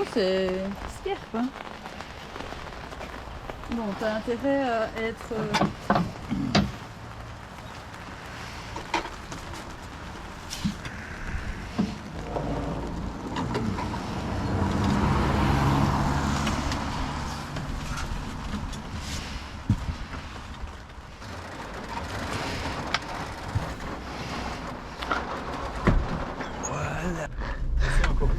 vélo, c'est fier, quoi. Bon, t'as intérêt à être... Voilà. C'est encore bon.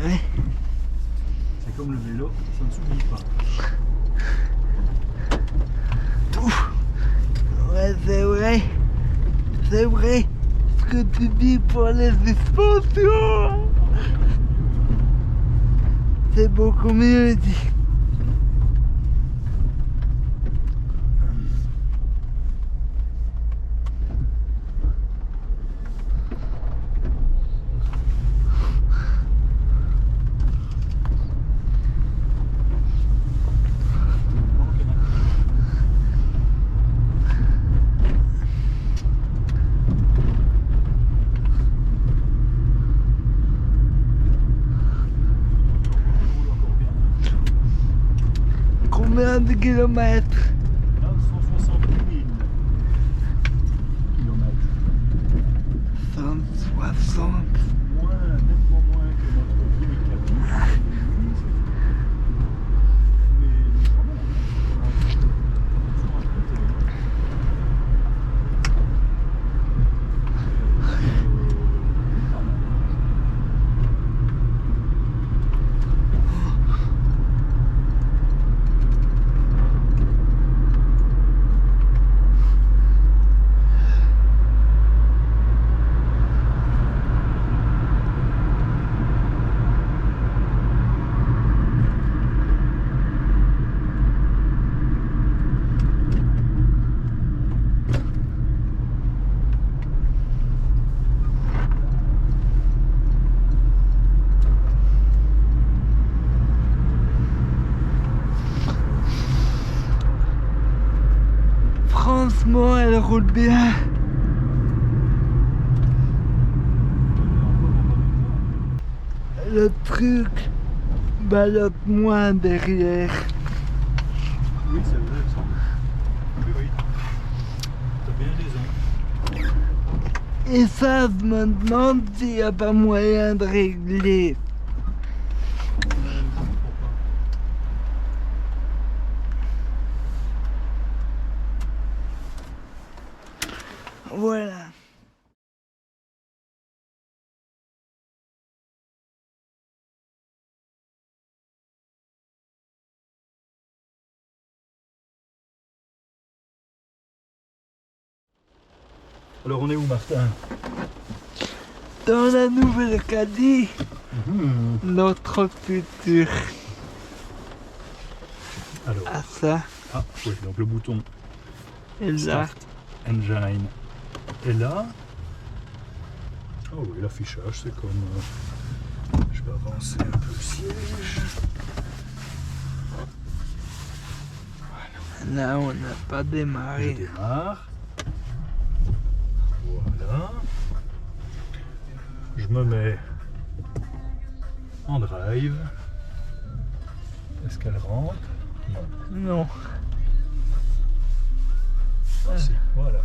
Ouais. C'est comme le vélo, ça ne s'oublie pas. Ouais, c'est vrai. C'est vrai. Ce que tu dis pour les suspensions. C'est beaucoup mieux dit. Combien de kilomètres? Là, 168 000 kilomètres. 160. Nettement moins que notre premier cabine. Mais quand même, Franchement, elle roule bien. Le truc ballotte moins derrière. oui, c'est vrai ça. Oui, oui. T'as bien raison. Et ça, je me demande s'il n'y a pas moyen de régler. Je comprends pas. Voilà. Alors on est où, Martin? Dans la Nouvelle-Acadie, notre futur. Alors, Ah ça, ah oui, donc le bouton et là, Start Engine est là. Oh oui, l'affichage c'est comme... je vais avancer un peu le siège. là on n'a pas Je démarré. démarre. Voilà. Je me mets en drive. Est-ce qu'elle rentre? Non. Non. Ah, si, voilà.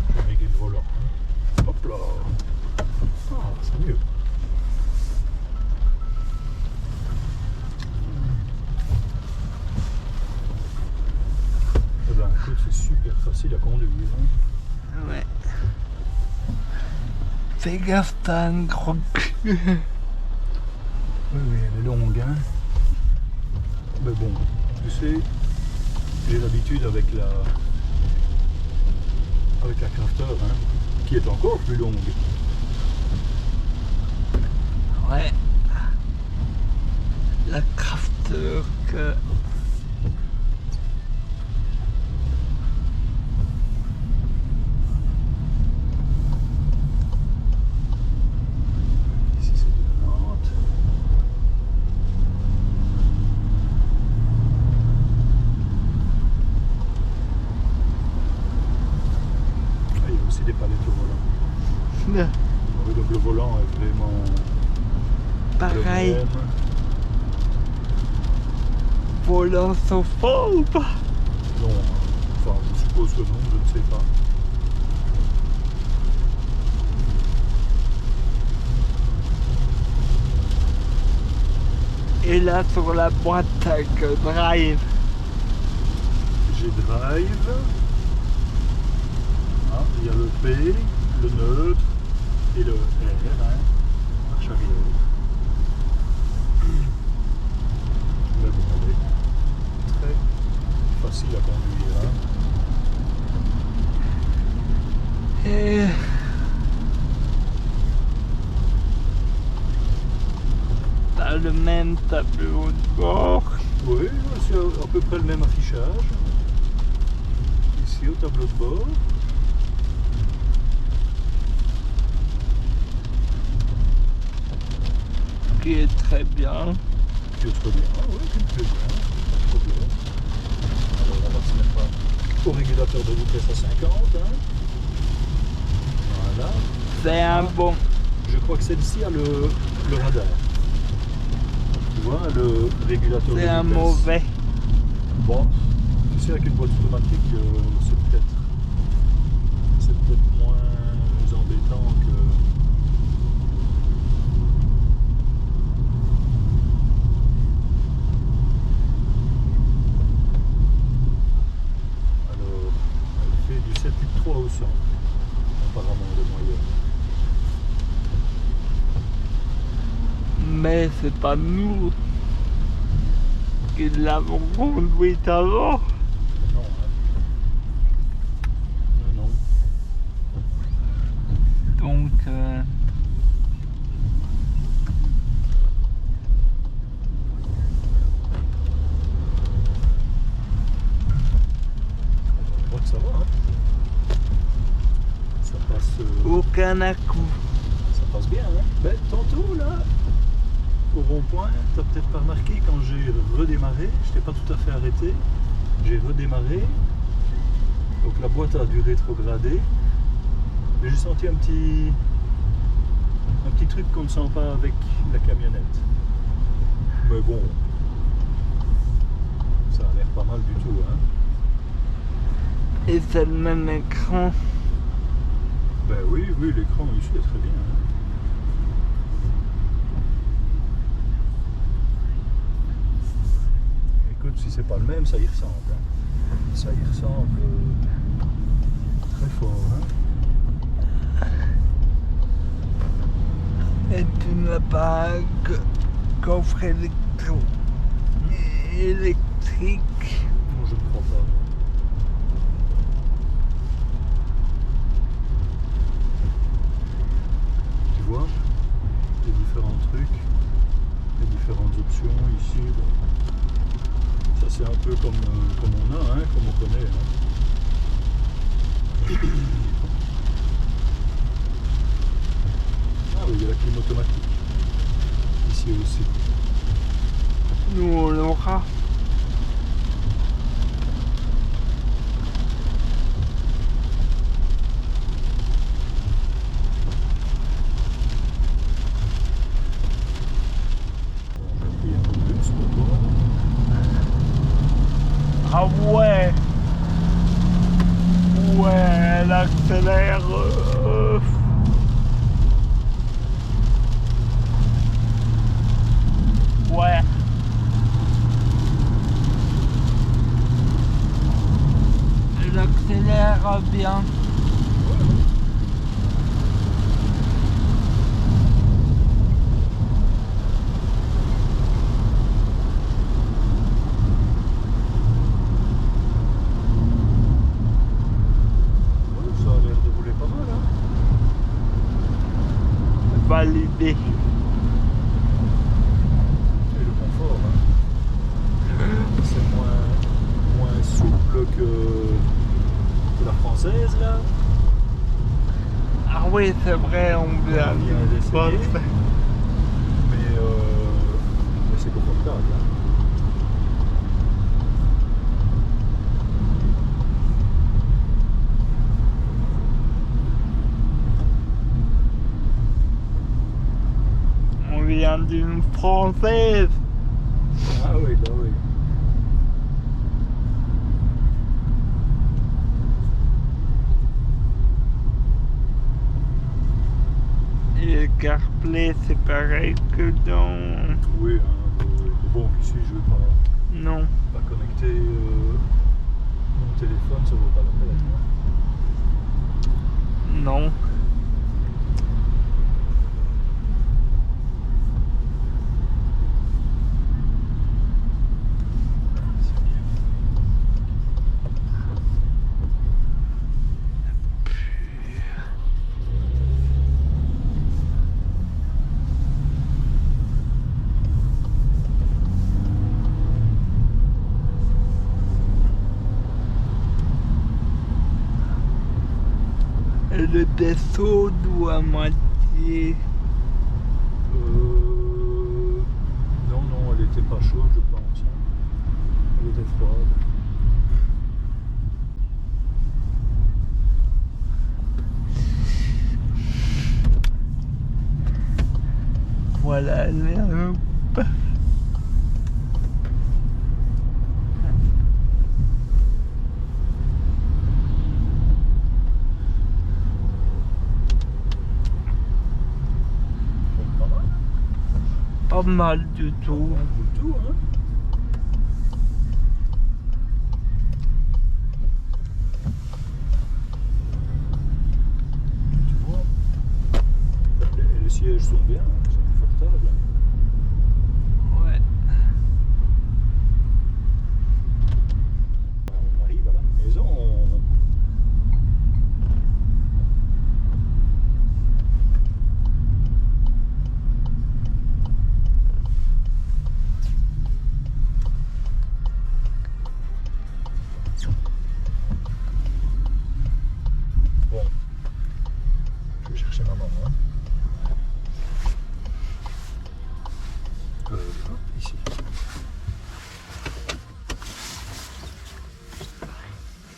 Je vais régler le volant. Hein. Hop là. Ah, c'est mieux. Eh ben, écoute, c'est super facile à conduire. Hein. Ouais. Fais gaffe, t'as un gros cul. Oui, oui, elle est longue, hein. Mais bon, tu sais, j'ai l'habitude avec la Crafter, hein, qui est encore plus longue. Ouais. La crafter que... Ici c'est de Nantes. aussi des palettes au volant. Oui, donc le volant est vraiment Pareil, le même. volant sont forts ou pas? Non, enfin je suppose que non, je ne sais pas. Et là sur la boîte avec drive. J'ai drive. Ah, il y a le P, le neutre et le R, hein, marche arrière. Mais bon, elle est très facile à conduire. Hein. Et t'as le même tableau de bord. Oui, c'est à peu près le même affichage. Ici au tableau de bord. Qui est très bien. Qui est très bien, oui, qui me plaît bien, pas de problème. Alors on va se mettre au régulateur de vitesse à 50. Hein. Voilà. C'est un bon. Je crois que celle-ci a le radar. Tu vois, le régulateur de C'est vitesse. un mauvais. Bon, tu sais, avec une boîte automatique, c'est peut-être moins embêtant que. Alors, elle fait du 7 litres 3 au 100, apparemment de moyenne. Mais c'est pas nous qui l'avons conduite avant. Non, hein. Non, non. Donc Je crois que ça va, hein. Ça passe. aucun à-coup. Ça passe bien, hein. Ben, tantôt, là, au rond-point, tu n'as peut-être pas remarqué, quand j'ai redémarré, je n'étais pas tout à fait arrêté, j'ai redémarré, donc la boîte a dû rétrograder, mais j'ai senti un petit truc qu'on ne sent pas avec la camionnette. Mais bon, ça a l'air pas mal du tout, hein. Et c'est le même écran. Ben oui, l'écran ici est très bien, hein. Écoute, si c'est pas le même, ça y ressemble. Hein. Ça y ressemble très fort. Hein. Et tu n'as pas un coffre électrique. Non, je ne crois pas. Tu vois, les différents trucs, les différentes options ici. Bon. Ça c'est un peu comme on a, hein, comme on connaît. Hein. Ah oui, il y a la clim automatique. Ici aussi. Nous on l'aura. J'ai pris un peu plus pour voir. Ah ouais. Ouais, elle accélère. Ouais. Elle accélère bien. Ça a l'air de rouler pas mal. Hein. Validé. Et le confort. Hein. C'est moins souple que la française là. Ah oui, c'est vrai, on vient d'essayer. Mais c'est confortable. Hein. vient d'une française. Ah oui, là oui. Et le CarPlay, c'est pareil que dans... Oui, hein, bon, ici je vais Non. pas connecter mon téléphone, ça vaut pas la peine. Hein. Non. C'est bien. Et le dessous ou à moitié. Non, non, elle était pas chaude, je pense. Hein. Elle était froide. Voilà, hop. Bon, pas mal. Pas mal du tout. Pas mal du tout, hein. Tu vois, et les sièges sont bien, ils sont confortables. Hein. Ouais. On arrive à la maison. Bon, je vais chercher maman. Hein. Ici.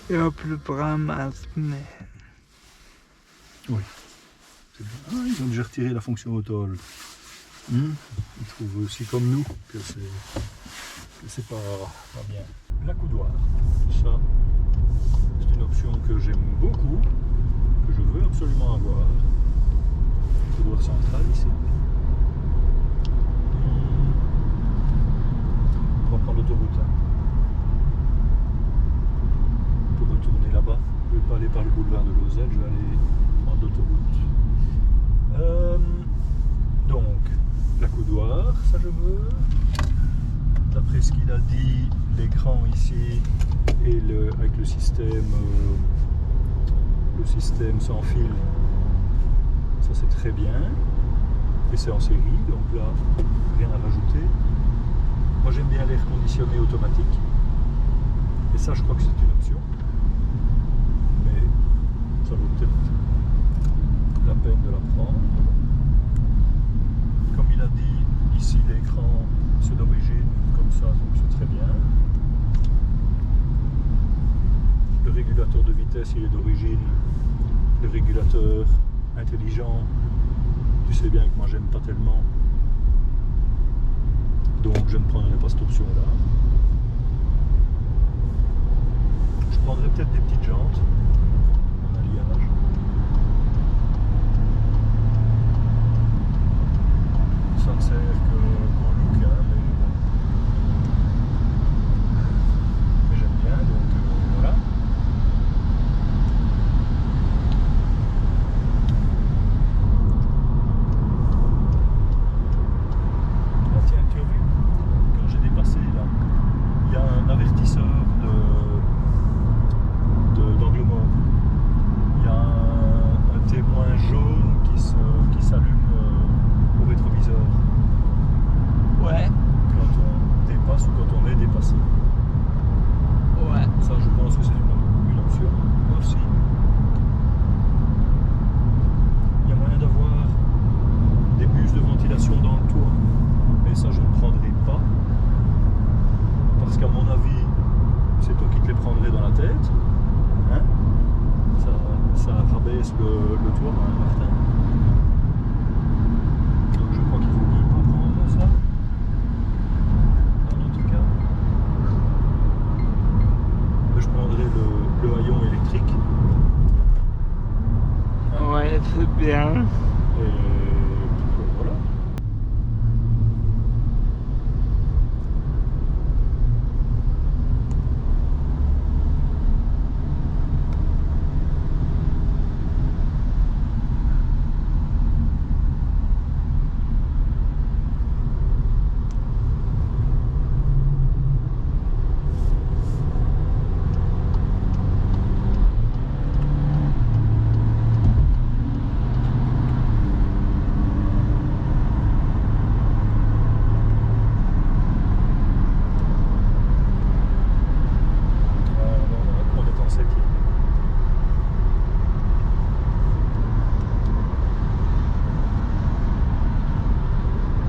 Et hop, le bras masque, mais... Oui. C'est bien. Ah, ils ont déjà retiré la fonction auto. Ils trouvent aussi comme nous que c'est pas bien. L'accoudoir, ça, c'est une option que j'aime beaucoup, que je veux absolument avoir. Accoudoir central ici. On va prendre l'autoroute. Hein. Pour retourner là-bas, je ne vais pas aller par le boulevard de Lausanne, je vais aller prendre l'autoroute. Donc, l'accoudoir, ça je veux. D'après ce qu'il a dit, l'écran ici et avec le système sans fil, ça c'est très bien. Et c'est en série, donc là, rien à rajouter. Moi j'aime bien l'air conditionné automatique. Et ça je crois que c'est une option. Mais ça vaut peut-être la peine de la prendre. Comme il a dit, ici l'écran c'est d'origine comme ça, donc c'est très bien. Le régulateur de vitesse il est d'origine. Le régulateur intelligent, tu sais bien que moi j'aime pas tellement. Donc je ne prendrai pas cette option là. Je prendrai peut-être des petites jantes en alliage. Ça ne sert qu'au look, hein, mais j'aime bien, donc voilà. Ah, tiens, tu as vu, quand j'ai dépassé là, il y a un avertisseur d'angle mort. Il y a un témoin jaune qui s'allume au rétroviseur. Ouais. Quand on dépasse ou quand on est dépassé. Ouais. Ça, je pense que c'est une option aussi. Il y a moyen d'avoir des buses de ventilation dans le toit, mais ça, je ne prendrai pas. Parce qu'à mon avis, c'est toi qui te les prendrais dans la tête. Hein? Ça rabaisse le toit, hein, Martin. Donc je crois qu'il faut mieux pas prendre. Ouais, c'est bien. Et voilà. On est en 7e.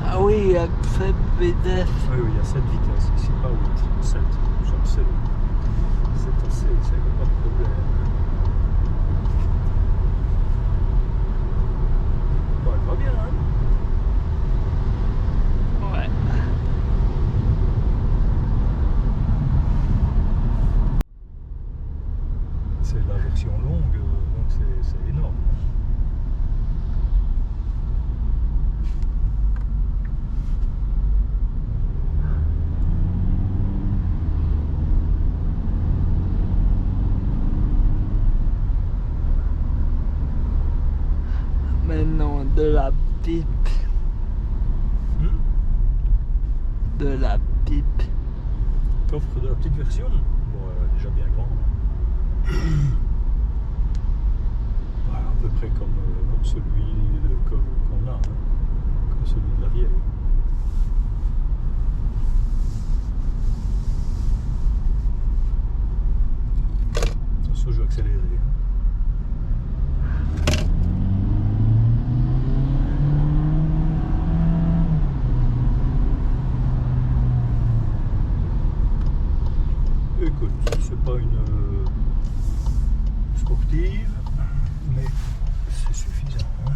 Ah oui, accès vitesse. Oui, oui, il y a 7 vitesses ici, pas 8, 7. Nous sommes 7. C'est assez, ça n'y a pas de problème. Bon, elle va bien, hein? Ouais. C'est la version longue, donc c'est énorme. Maintenant, de la pipe. De la pipe. Coffre de la petite version, bon, déjà bien grand. Voilà, à peu près comme celui qu'on a, hein, comme celui de la vieille. Attention, je vais accélérer. Écoute, c'est pas une sportive, mais c'est suffisant. Hein.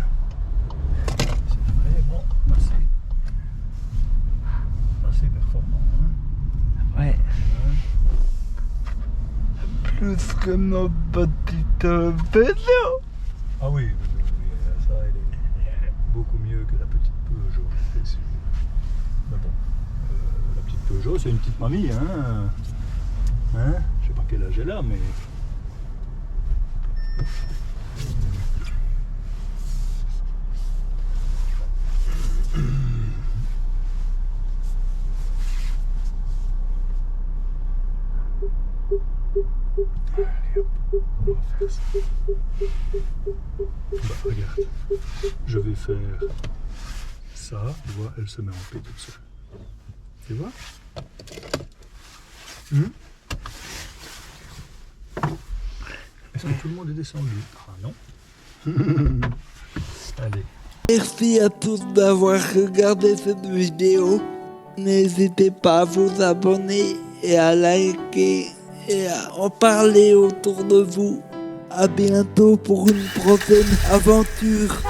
C'est vraiment assez performant. Hein. Ouais. Hein. Plus que nos petites vélos. Ah oui, ça elle est beaucoup mieux que la petite Peugeot, c'est sûr. Mais bon, la petite Peugeot c'est une petite mamie, hein. Hein? Je sais pas quel âge elle a, mais. Allez hop, on va faire ça. Bah regarde, je vais faire ça, tu vois, elle se met en paix toute seule. Tu vois? Est-ce que tout le monde est descendu? Ah non. Allez. Merci à tous d'avoir regardé cette vidéo. N'hésitez pas à vous abonner et à liker et à en parler autour de vous. À bientôt pour une prochaine aventure.